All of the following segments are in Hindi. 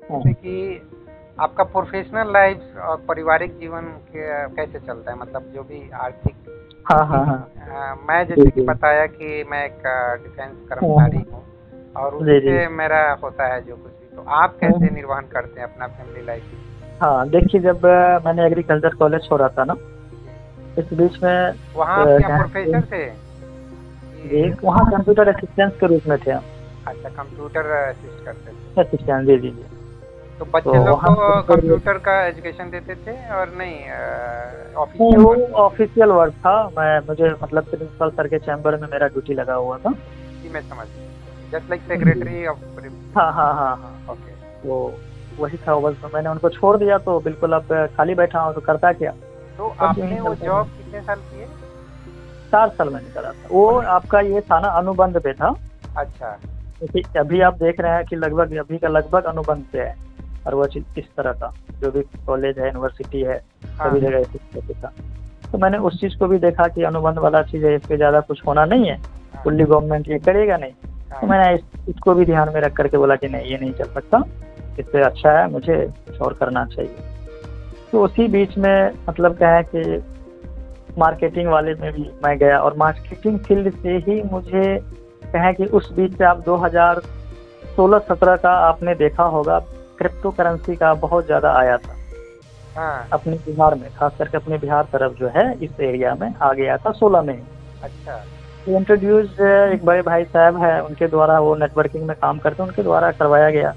हाँ जैसे कि आपका प्रोफेशनल लाइफ और पारिवारिक जीवन कैसे चलता है, मतलब जो भी आर्थिक, हाँ क्योंकि हाँ हाँ। मैं जी जैसे कि जी। बताया कि मैं एक डिफेंस हाँ कर्मचारी हाँ। हूँ और उसी जी जी। से मेरा होता है जो कुछ भी। तो आप कैसे हाँ निर्वहन करते हैं अपना फैमिली लाइफ? हाँ, देखिए जब मैंने एग्रीकल्चर कॉलेज छोड़ा था ना, जी। इस बीच में वहाँ आप क्या क्या है कि प्रोफेसर थे जी कि? वहाँ कंप्यूटर असिस्टेंट के रूप में थे हम। अच्छा, कंप्यूटर असिस्ट करते थे। असिस्टेंट, जी जी जी। तो तो बच्चे लोग वहाँ को बिल्कुल। कंप्यूटर का एजुकेशन देते थे और नहीं नहीं, ऑफिशियल वो वर्क? ऑफिशियल वर्क था। मैं मुझे मतलब प्रिंसिपल सर के चैम्बर में मेरा ड्यूटी लगा हुआ था। जी, मैं समझ गया, जस्ट लाइक जी। सेक्रेटरी ऑफ हाँ प्रिंसिपल। हाँ हाँ हाँ। ओके। तो वही था बस, मैंने उनको छोड़ दिया तो बिल्कुल अब खाली बैठा हूँ तो करता क्या। तो बस यूं ही आपने वो चलता जॉब रहा। कितने साल किए? 4 साल मैंने करा था वो। ओनली? आपका ये था ना, अनुबंध पे था। अच्छा। क्योंकि अभी आप देख रहे हैं कि लगभग अभी का लगभग अनुबंध पे है। और वो चीज इस तरह का, जो भी कॉलेज है, यूनिवर्सिटी है, हाँ सभी जगह इसी तरह से था। तो मैंने उस चीज को भी देखा कि अनुबंध वाला चीज है, इस पे ज्यादा कुछ होना नहीं है, हाँ फुल्ली गवर्नमेंट ये करेगा नहीं। तो हाँ। मैंने इसको भी ध्यान में रख करके बोला कि नहीं, ये नहीं चल सकता, इससे अच्छा है मुझे कुछ और करना चाहिए। तो उसी बीच में मतलब क्या है कि मार्केटिंग वाले में भी मैं गया, और मार्केटिंग फील्ड से ही मुझे क्या है कि उस बीच से आप 2016-17 का आपने देखा होगा, क्रिप्टो करेंसी का बहुत ज़्यादा आया था हाँ। अपने बिहार में, खास करके अपने बिहार तरफ जो है इस एरिया में आ गया था 16 में ही। अच्छा। तो इंट्रोड्यूस एक बड़े भाई साहब है, उनके द्वारा, वो नेटवर्किंग में काम करते हैं, उनके द्वारा करवाया गया।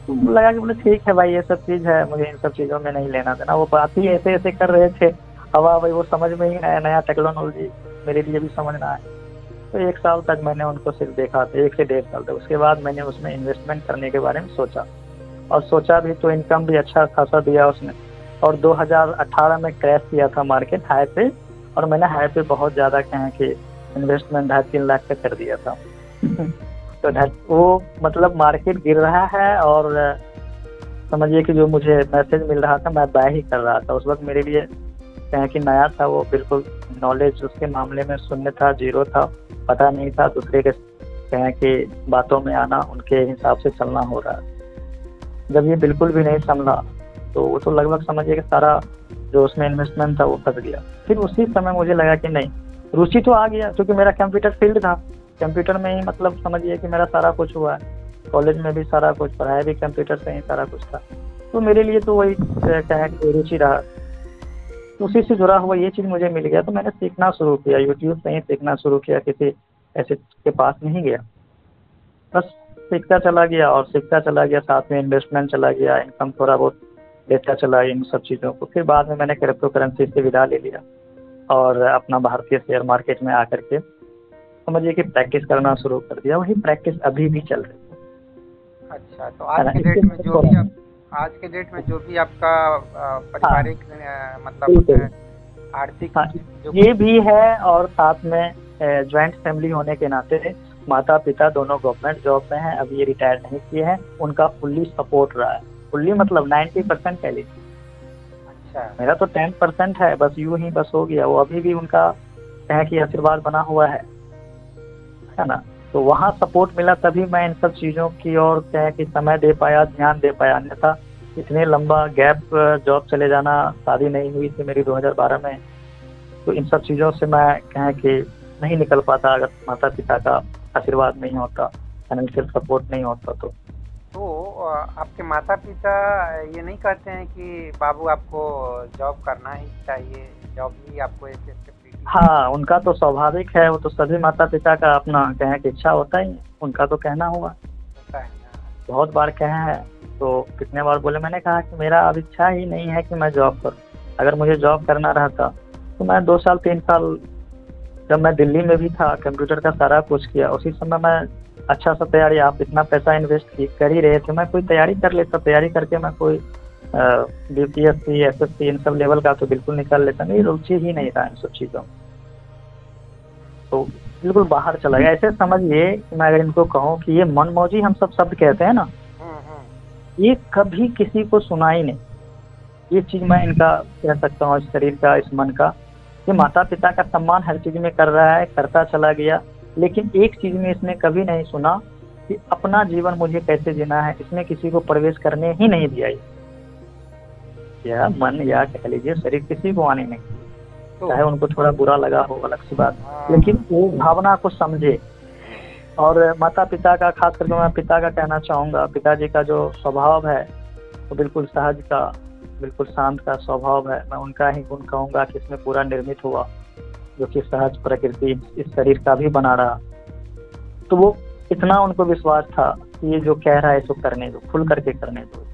तो लगा कि बोले ठीक है भाई, ये सब चीज़ है, मुझे इन सब चीज़ों में नहीं लेना देना। वो बात ही ऐसे ऐसे कर रहे थे, हवा भाई वो समझ में ही नया नया टेक्नोलॉजी मेरे लिए भी समझना है। तो 1 साल तक मैंने उनको सिर्फ देखा था, 1 से 1.5 साल तक। उसके बाद मैंने उसमें इन्वेस्टमेंट करने के बारे में सोचा, और सोचा भी तो इनकम भी अच्छा खासा दिया उसने। और 2018 में क्रैश किया था मार्केट हाई पे, और मैंने हाई पे बहुत ज़्यादा कहें कि इन्वेस्टमेंट 2.5-3 लाख का कर दिया था। तो वो मतलब मार्केट गिर रहा है, और समझिए कि जो मुझे मैसेज मिल रहा था मैं बाय ही कर रहा था। उस वक्त मेरे लिए कहें कि नया था वो, बिल्कुल नॉलेज उसके मामले में शून्य था, जीरो था, पता नहीं था। दूसरे के कहें कि बातों में आना, उनके हिसाब से चलना हो रहा है। जब ये बिल्कुल भी नहीं संभला, तो वो तो लगभग समझिए कि सारा जो उसमें इन्वेस्टमेंट था वो फंस गया। फिर उसी समय मुझे लगा कि नहीं, रुचि तो आ गया क्योंकि मेरा कंप्यूटर फील्ड था। कंप्यूटर में ही मतलब समझिए कि मेरा सारा कुछ हुआ है। कॉलेज में भी सारा कुछ पढ़ाया भी कंप्यूटर से ही सारा कुछ था। तो मेरे लिए तो वही क्या है कि रुचि रहा। तो उसी से जुड़ा हुआ ये चीज़ मुझे मिल गया, तो मैंने सीखना शुरू किया, यूट्यूब से ही सीखना शुरू किया, किसी ऐसे के पास नहीं गया। बस सीखता चला गया और सीखता चला गया, साथ में इन्वेस्टमेंट चला गया, इनकम थोड़ा बहुत लेता चला इन सब चीज़ों को। फिर बाद में मैंने क्रिप्टो करेंसी से विदा ले लिया, और अपना भारतीय शेयर मार्केट में आकर के समझिए कि प्रैक्टिस करना शुरू कर दिया। वही प्रैक्टिस अभी भी चल रही अच्छा, तो है आज ना, के इससे डेट में मुझे जो थोड़ा। भी आप, आज के डेट में जो भी आपका हाँ पारिवारिक मतलब बिल्कुल। आर्थिक हाँ, जो ये कुछ भी। भी है। और साथ में ज्वाइंट फैमिली होने के नाते माता पिता दोनों गवर्नमेंट जॉब में हैं, अभी ये रिटायर नहीं किए हैं, उनका फुल्ली सपोर्ट रहा है। फुल्ली मतलब 90% कह लीजिए। अच्छा। मेरा तो 10% है, बस यूं ही बस हो गया। वो अभी भी उनका कहें कि आशीर्वाद बना हुआ है ना। तो वहाँ सपोर्ट मिला, तभी मैं इन सब चीज़ों की ओर कहें कि समय दे पाया, ध्यान दे पाया। अन्यथा इतने लंबा गैप, जॉब चले जाना, शादी नहीं हुई थी मेरी 2012 में, तो इन सब चीज़ों से मैं कहें कि नहीं निकल पाता अगर माता पिता का आशीर्वाद नहीं होता, फाइनेंशियल सपोर्ट नहीं होता तो। तो आपके माता पिता ये नहीं कहते हैं कि बाबू आपको जॉब करना ही चाहिए, जॉब ही आपको एक स्टेबिलिटी देगी? हाँ, उनका तो स्वाभाविक है, वो तो सभी माता पिता का अपना कहें कि इच्छा होता ही है, उनका तो कहना हुआ। होता है ना? बहुत बार कहे हैं, तो कितने बार बोले। मैंने कहा कि मेरा अब इच्छा ही नहीं है कि मैं जॉब करूं। अगर मुझे जॉब करना रहता तो मैं 2 साल 3 साल, जब मैं दिल्ली में भी था, कंप्यूटर का सारा कुछ किया, उसी समय मैं अच्छा सा तैयारी, आप इतना पैसा इन्वेस्ट कर ही रहे थे, मैं कोई तैयारी कर लेता। तैयारी करके मैं कोई BPSC assessee in sub level का तो बिल्कुल निकाल लेता। मेरी रुचि ही नहीं था इन सब चीज़ों में, तो बिल्कुल बाहर चला गया। ऐसे समझिए कि मैं अगर इनको कहूँ कि ये मनमौजी हम सब शब्द कहते हैं ना, हम्म। ये कभी किसी को सुना ही नहीं। ये चीज मैं इनका कह सकता हूँ, इस शरीर का, इस मन का। ये माता पिता का सम्मान हर चीज में कर रहा है, करता चला गया, लेकिन एक चीज में इसने कभी नहीं सुना कि अपना जीवन मुझे कैसे जीना है, इसमें किसी को प्रवेश करने ही नहीं दिया। या मन या कह लीजिए शरीर किसी को आने नहीं, तो चाहे उनको थोड़ा बुरा लगा हो अलग सी बात, हाँ, लेकिन वो भावना को समझे। और माता पिता का, खास करके मैं पिता का कहना चाहूँगा, पिताजी का जो स्वभाव है वो बिल्कुल सहज का, बिल्कुल शांत का स्वभाव है। मैं उनका ही गुण कहूँगा कि इसमें पूरा निर्मित हुआ, जो कि सहज प्रकृति इस शरीर का भी बना रहा। तो वो इतना उनको विश्वास था कि ये जो कह रहा है इसको करने दो, खुल करके करने दो।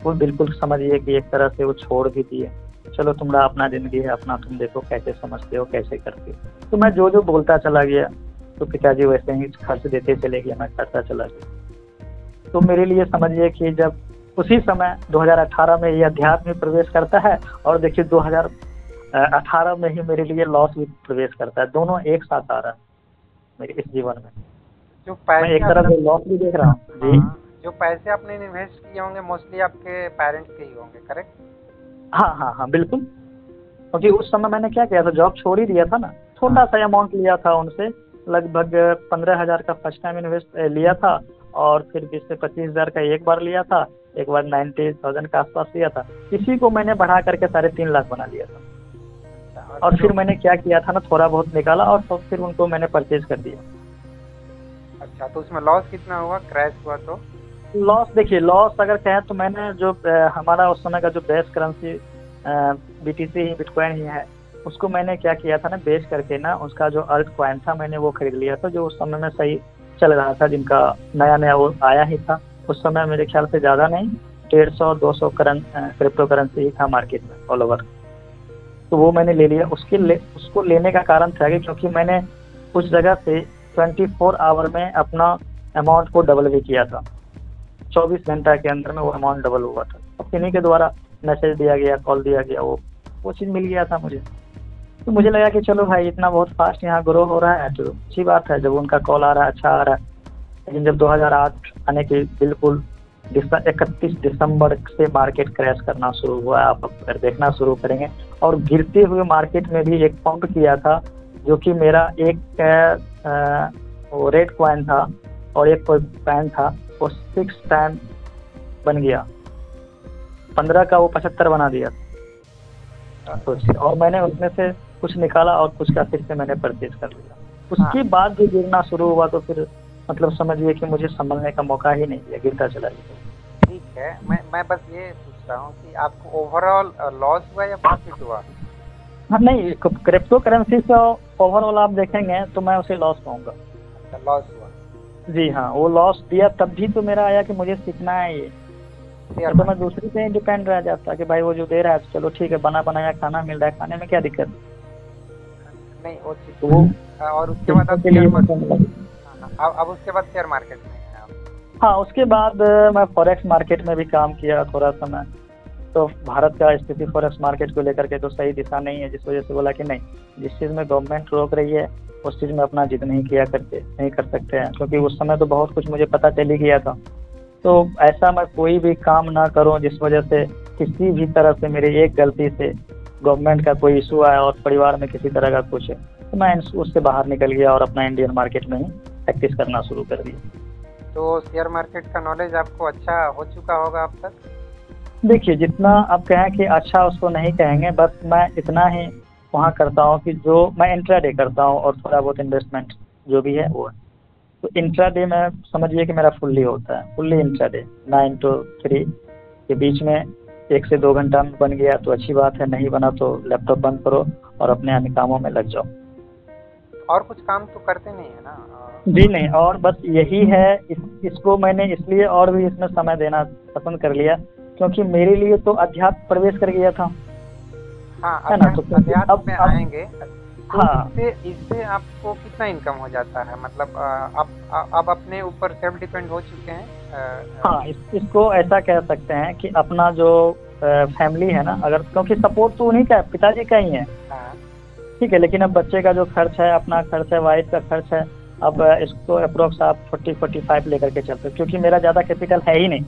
वो बिल्कुल समझिए कि एक तरह से वो छोड़ भी दिए, चलो तुम्हारा अपना जिंदगी है, अपना तुम देखो कैसे समझते हो कैसे करते हो। तो मैं जो जो बोलता चला गया तो पिताजी वैसे ही खर्च देते चले गए, मैं करता चला गया। तो मेरे लिए समझिए कि जब उसी समय 2018 में ये अध्यात्म में प्रवेश करता है, और देखिए 2018 में ही मेरे लिए लॉस भी प्रवेश करता है, दोनों एक साथ आ रहा है मेरे इस जीवन में। जो मैं पैसे एक तरफ लॉस भी देख रहा हूँ जी। हाँ, जो पैसे आपने इन्वेस्ट किए होंगे मोस्टली आपके पेरेंट्स के ही होंगे, करेक्ट? हाँ हाँ हाँ बिल्कुल, क्योंकि उस समय मैंने क्या किया था, जॉब छोड़ ही दिया था ना, छोटा सा अमाउंट लिया था उनसे, लगभग 15,000 का फर्स्ट टाइम इन्वेस्ट लिया था, और फिर 20 से 25,000 का एक बार लिया था, एक बार 90,000 के आसपास लिया था। इसी को मैंने बढ़ा करके 3.5 लाख बना लिया था। और फिर मैंने क्या किया था ना, थोड़ा बहुत निकाला और तो फिर उनको मैंने परचेज कर दिया। अच्छा, तो उसमें लॉस कितना हुआ, क्रैश हुआ तो? लॉस देखिए, लॉस अगर कहें तो मैंने जो हमारा उस समय का जो बेस्ट करेंसी BTC ही, बिटकॉइन ही है, उसको मैंने क्या किया था ना, बेच करके ना उसका जो अर्थ कॉइन था मैंने वो खरीद लिया था, जो उस समय में सही चल रहा था, जिनका नया नया वो आया ही था। उस समय मेरे ख्याल से ज़्यादा नहीं, 150-200 क्रिप्टो करेंसी ही था मार्केट में ऑल ओवर। तो वो मैंने ले लिया। उसको लेने का कारण था कि क्योंकि मैंने उस जगह से 24 आवर में अपना अमाउंट को डबल भी किया था, 24 घंटा के अंदर में वो अमाउंट डबल हुआ था। अब किन्हीं के द्वारा मैसेज दिया गया, कॉल दिया गया, वो चीज़ मिल गया था मुझे। तो मुझे लगा कि चलो भाई इतना बहुत फास्ट यहाँ ग्रो हो रहा है तो अच्छी बात है, जब उनका कॉल आ रहा है अच्छा आ रहा है। लेकिन जब 2008 आने के बिल्कुल 31 दिसंबर से मार्केट क्रैश करना शुरू हुआ, आप अगर देखना शुरू करेंगे, और गिरते हुए मार्केट में भी एक पंप किया था, जो कि मेरा एक वो रेड कॉइन था और एक कॉइन था, वो 6 टाइम बन गया, 15 का वो 75 बना दिया। और मैंने उसमें से कुछ निकाला और कुछ का फिर से मैंने परचेज कर लिया। उसके बाद जो गिरना शुरू हुआ तो फिर मतलब समझिए कि मुझे संभलने का मौका ही नहीं दिया, गिरता चला गया। ठीक है, मैं बस ये पूछ रहा हूँ कि आपको ओवरऑल लॉस हुआ या प्रॉफिट हुआ? हाँ नहीं, क्रिप्टो करेंसी से ओवरऑल आप देखेंगे तो मैं उसे लॉस कहूँगा। अच्छा, लॉस हुआ। जी हाँ, वो लॉस दिया तब भी तो मेरा आया कि मुझे सीखना है ये, तो मैं दूसरे पे ही डिपेंड रह जाता कि भाई वो जो दे रहा है तो चलो ठीक है, बना बनाया खाना मिल रहा है, खाने में क्या दिक्कत नहीं, वो चीज तो वो। और उसके बाद आप शेयर मार्केट, अब उसके बाद शेयर मार्केट में हैं आप? हाँ, उसके बाद मैं फॉरेक्स मार्केट में भी काम किया थोड़ा समय। तो भारत का स्थिति फॉरेक्स मार्केट को लेकर के तो सही दिशा नहीं है, जिस वजह से बोला कि नहीं, जिस चीज़ में गवर्नमेंट रोक रही है उस चीज़ में अपना जिद नहीं कर सकते हैं, क्योंकि उस समय तो बहुत कुछ मुझे पता चल ही गया था। तो ऐसा मैं कोई भी काम ना करूं जिस वजह से किसी भी तरह से मेरी एक गलती से गवर्नमेंट का कोई इशू आया और परिवार में किसी तरह का कुछ है, तो मैं उससे बाहर निकल गया और अपना इंडियन मार्केट में ही प्रैक्टिस करना शुरू कर दिया। तो शेयर मार्केट का नॉलेज आपको अच्छा हो चुका होगा अब तक? देखिए, जितना आप कहें कि अच्छा उसको नहीं कहेंगे, बस मैं इतना ही वहाँ करता हूँ कि जो मैं इंट्राडे करता हूँ और थोड़ा बहुत इन्वेस्टमेंट जो भी है वो है। तो इंट्राडे में समझिए कि मेरा फुल्ली होता है, फुल्ली इंट्राडे 9 to 3 के बीच में 1 से 2 घंटा में बन गया तो अच्छी बात है, नहीं बना तो लैपटॉप बंद करो और अपने अन्य कामों में लग जाओ। और कुछ काम तो करते नहीं है ना? जी नहीं, और बस यही है। इसको मैंने इसलिए और भी इसमें समय देना पसंद कर लिया क्योंकि मेरे लिए तो अध्यात्म प्रवेश कर गया था। हाँ, है ना, तो अध्यात्म में आएंगे। तो हाँ, इससे आपको कितना इनकम हो जाता है? मतलब आप अपने ऊपर सेल्फ डिपेंड हो चुके हैं? हाँ, इसको ऐसा कह सकते हैं कि अपना जो फैमिली है ना, अगर क्योंकि सपोर्ट तो उन्हीं का है, पिताजी का ही है, ठीक है, लेकिन अब बच्चे का जो खर्च है, अपना खर्च है, वाइफ का खर्च है, अब इसको अप्रोक्स आप 40-45 लेकर के चलते, क्योंकि मेरा ज़्यादा कैपिटल है ही नहीं,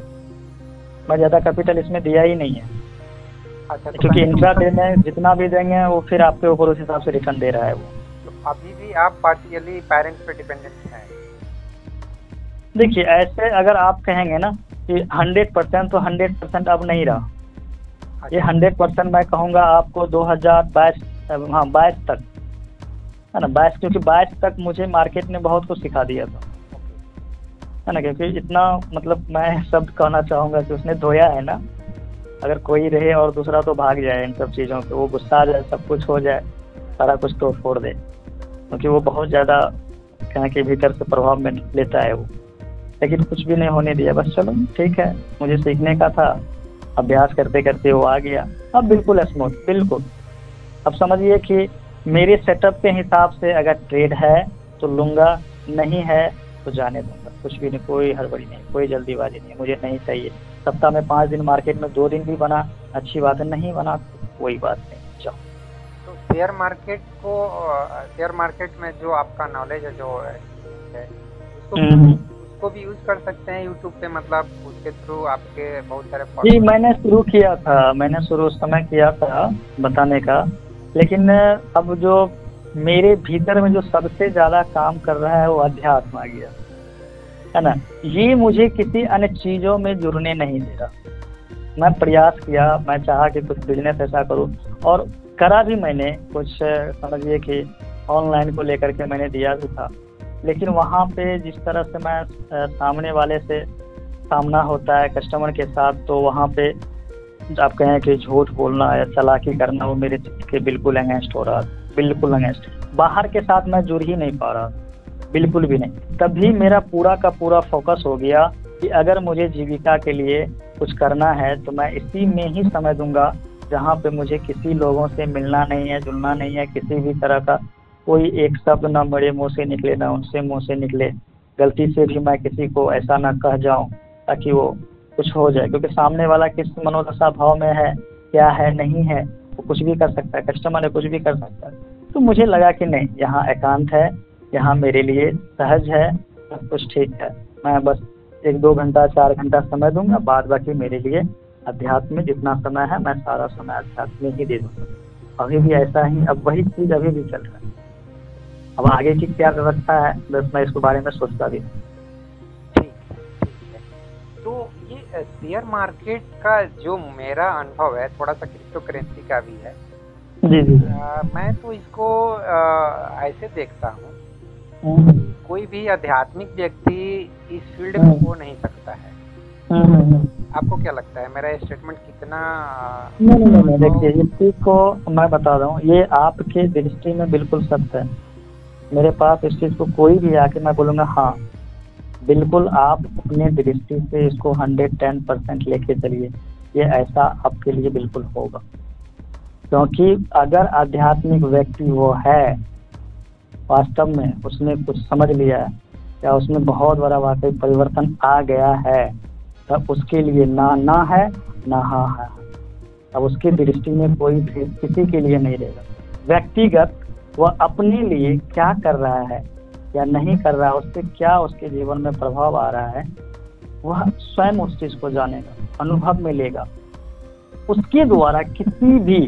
मैं ज़्यादा कैपिटल इसमें दिया ही नहीं है। अच्छा, क्योंकि इंट्राडे में जितना भी देंगे वो फिर आपके ऊपर उस हिसाब से रिटर्न दे रहा है वो। तो अभी भी आप पार्टियली पेरेंट्स पे डिपेंडेंट हैं? देखिए ऐसे अगर आप कहेंगे ना कि 100%, तो 100% अब नहीं रहा। ये अच्छा। 100% मैं कहूँगा आपको 2022, हाँ 22 तक, है ना 22, क्योंकि 22 तक मुझे मार्केट ने बहुत कुछ सिखा दिया था, है ना, क्योंकि इतना मतलब मैं शब्द कहना चाहूँगा कि उसने धोया है ना। अगर कोई रहे और दूसरा तो भाग जाए इन सब चीज़ों पे, वो गुस्सा आ जाए, सब कुछ हो जाए, सारा कुछ तोड़ फोड़ दे, क्योंकि वो बहुत ज़्यादा कहें कि भीतर से प्रभाव में लेता है वो। लेकिन कुछ भी नहीं होने दिया, बस चलो ठीक है, मुझे सीखने का था, अभ्यास करते करते वो आ गया। अब बिल्कुल स्मूथ, बिल्कुल। अब समझिए कि मेरे सेटअप के हिसाब से अगर ट्रेड है तो लूँगा, नहीं है तो जाने दूंगा, कुछ भी नहीं, कोई हड़बड़ी नहीं, कोई जल्दीबाजी नहीं, मुझे नहीं चाहिए। सप्ताह में 5 दिन मार्केट में 2 दिन भी बना, अच्छी बात है, नहीं बना तो कोई बात नहीं, जाओ। तो शेयर मार्केट को शेयर मार्केट में जो आपका नॉलेज है, जो है, उसको हम्म। उसको भी यूज़ कर सकते हैं यूट्यूब पे, मतलब उसके थ्रू आपके बहुत सारे जी फॉलोअर्स। मैंने शुरू किया था, मैंने शुरू उस समय किया था बताने का, लेकिन अब जो मेरे भीतर में जो सबसे ज़्यादा काम कर रहा है वो अध्यात्म आ गया, है ना। ये मुझे किसी अन्य चीज़ों में जुड़ने नहीं दे रहा। मैं प्रयास किया, मैं चाहा कि कुछ बिजनेस ऐसा करूं, और करा भी मैंने कुछ, समझिए कि ऑनलाइन को लेकर के मैंने दिया भी था। लेकिन वहाँ पे जिस तरह से मैं सामने वाले से सामना होता है कस्टमर के साथ, तो वहाँ पे आप कहें कि झूठ बोलना या चालाकी करना, वो मेरे चित्त के बिल्कुल अगेंस्ट हो रहा था, बिल्कुल अगेंस्ट। बाहर के साथ मैं जुड़ ही नहीं पा रहा, बिल्कुल भी नहीं। तभी मेरा पूरा का पूरा फोकस हो गया कि अगर मुझे जीविका के लिए कुछ करना है तो मैं इसी में ही समय दूंगा, जहाँ पे मुझे किसी लोगों से मिलना नहीं है, जुड़ना नहीं है, किसी भी तरह का कोई एक शब्द ना मेरे मुंह से निकले ना उनसे मुंह से निकले, गलती से भी मैं किसी को ऐसा ना कह जाऊं ताकि वो कुछ हो जाए, क्योंकि सामने वाला किस मनोदशा भाव में है, क्या है, नहीं है, वो कुछ भी कर सकता है, कस्टमर है, कुछ भी कर सकता है। तो मुझे लगा कि नहीं, यहाँ एकांत है, यहाँ मेरे लिए सहज है, सब कुछ ठीक है, मैं बस 1-2 घंटा 4 घंटा समय दूंगा, बाद बाकी मेरे लिए अध्यात्म में जितना समय है मैं सारा समय अध्यात्म में ही दे दूंगा। अभी भी ऐसा ही, अब वही चीज़ अभी भी चल रहा है। अब आगे की क्या व्यवस्था है बस मैं इसके बारे में सोचता भी हूँ। ठीक है, ठीक है। तो ये शेयर मार्केट का जो मेरा अनुभव है, थोड़ा सा क्रिप्टो करेंसी का भी है। जी जी। मैं तो इसको ऐसे देखता हूँ, हम्म, कोई भी आध्यात्मिक व्यक्ति इस फील्ड में हो नहीं सकता है। हम्म। आपको क्या लगता है, मेरा स्टेटमेंट कितना नहीं नहीं नहीं, देखिए इस चीज़ को मैं बता रहा हूँ, ये आपके दृष्टि में बिल्कुल सत्य है। मेरे पास इस चीज़ को कोई भी आके मैं बोलूँगा हाँ बिल्कुल आप अपने दृष्टि से इसको 110% लेके चलिए, ये ऐसा आपके लिए बिल्कुल होगा। क्योंकि अगर आध्यात्मिक व्यक्ति वो है, वास्तव में उसने कुछ समझ लिया है या उसमें बहुत बड़ा वाकई परिवर्तन आ गया है, तब उसके लिए ना है ना हाँ है। अब उसकी दृष्टि में कोई भेद किसी के लिए नहीं रहेगा। व्यक्तिगत वह अपने लिए क्या कर रहा है या नहीं कर रहा है, उससे क्या उसके जीवन में प्रभाव आ रहा है, वह स्वयं उस चीज़ को जानेगा, अनुभव में लेगा। उसके द्वारा किसी भी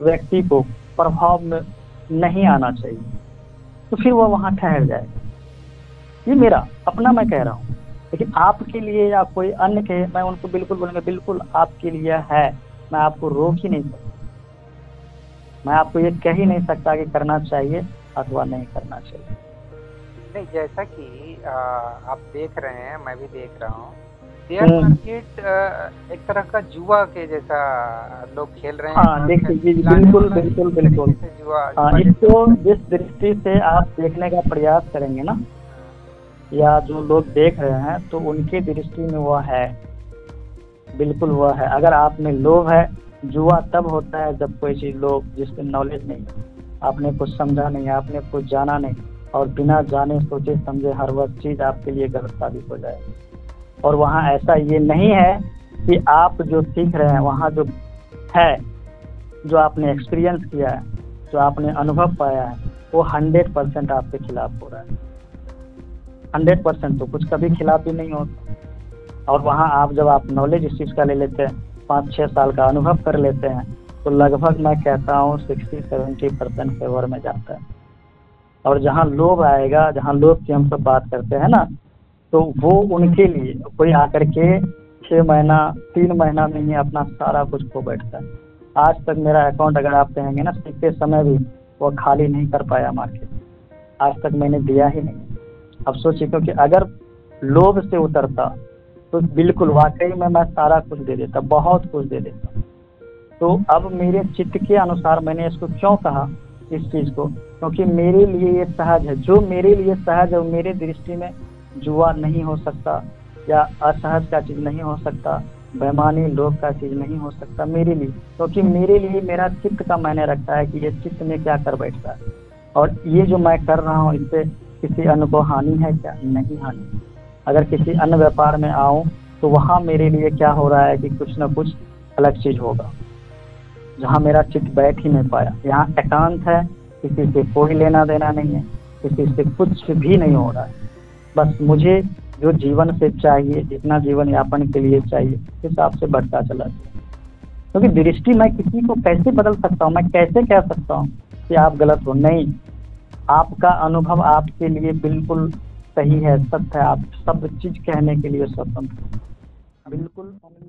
व्यक्ति को प्रभाव में नहीं आना चाहिए, तो फिर वह वहाँ ठहर जाएगा। ये मेरा अपना मैं कह रहा हूँ, लेकिन आपके लिए या कोई अन्य कहे, मैं उनको बिल्कुल बोलूँगा बिल्कुल आपके लिए है, मैं आपको रोक ही नहीं सकता, मैं आपको ये कह ही नहीं सकता कि करना चाहिए अथवा नहीं करना चाहिए। नहीं, जैसा कि आप देख रहे हैं, मैं भी देख रहा हूँ, शेयर मार्केट एक तरह का जुआ के जैसा लोग खेल रहे हैं। हाँ देखिए जी, बिल्कुल बिल्कुल बिल्कुल। जुआ हाँ, इसको जिस दृष्टि से आप देखने का प्रयास करेंगे ना, या जो लोग देख रहे हैं, तो उनकी दृष्टि में वह है, बिल्कुल वह है। अगर आप में लोभ है, जुआ तब होता है जब कोई चीज़ लोग जिसकी नॉलेज नहीं, आपने कुछ समझा नहीं, आपने कुछ जाना नहीं, और बिना जाने सोचे समझे हर वह चीज़ आपके लिए गलत साबित हो जाए। और वहाँ ऐसा ये नहीं है कि आप जो सीख रहे हैं, वहाँ जो है, जो आपने एक्सपीरियंस किया है, जो आपने अनुभव पाया है, वो 100% आपके खिलाफ हो रहा है। 100% तो कुछ कभी खिलाफ भी नहीं होता। और वहाँ आप जब आप नॉलेज इस चीज़ का ले लेते हैं, 5-6 साल का अनुभव कर लेते हैं, तो लगभग मैं कहता हूँ 60-70% फेवर में जाता है। और जहाँ लोभ आएगा, जहाँ लोभ की हम सब बात करते हैं ना, तो वो उनके लिए कोई आकर के 6 महीना 3 महीना में ही अपना सारा कुछ खो बैठता है। आज तक मेरा अकाउंट अगर आप कहेंगे ना, सीखते समय भी वो खाली नहीं कर पाया मार्केट, आज तक मैंने दिया ही नहीं। अब सोचिए, क्योंकि अगर लोभ से उतरता तो बिल्कुल वाकई में मैं सारा कुछ दे देता, बहुत कुछ दे देता। तो अब मेरे चित्त के अनुसार मैंने इसको क्यों कहा इस चीज़ को, क्योंकि मेरे लिए ये सहज है। जो मेरे लिए सहज है वो मेरे दृष्टि में जुआ नहीं हो सकता, या असहज का चीज़ नहीं हो सकता, बेईमानी लोभ का चीज़ नहीं हो सकता मेरे लिए, क्योंकि मेरे लिए मेरा चित्त का मायने रखता है कि ये चित्त में क्या कर बैठता है, और ये जो मैं कर रहा हूँ इससे किसी अन्य को हानि है क्या? नहीं हानि। अगर किसी अन्य व्यापार में आऊँ तो वहाँ मेरे लिए क्या हो रहा है कि कुछ ना कुछ अलग चीज़ होगा, जहाँ मेरा चित्त बैठ ही नहीं पाया। यहाँ एकांत है, किसी से कोई लेना देना नहीं है, किसी से कुछ भी नहीं हो रहा है। बस मुझे जो जीवन से चाहिए, जितना जीवन यापन के लिए चाहिए, उस हिसाब से बढ़ता चला जाए। क्योंकि दृष्टि मैं किसी को कैसे बदल सकता हूँ, मैं कैसे कह सकता हूँ कि आप गलत हो? नहीं, आपका अनुभव आपके लिए बिल्कुल सही है, सत्य है, आप सब चीज़ कहने के लिए स्वतंत्र, बिल्कुल उंगली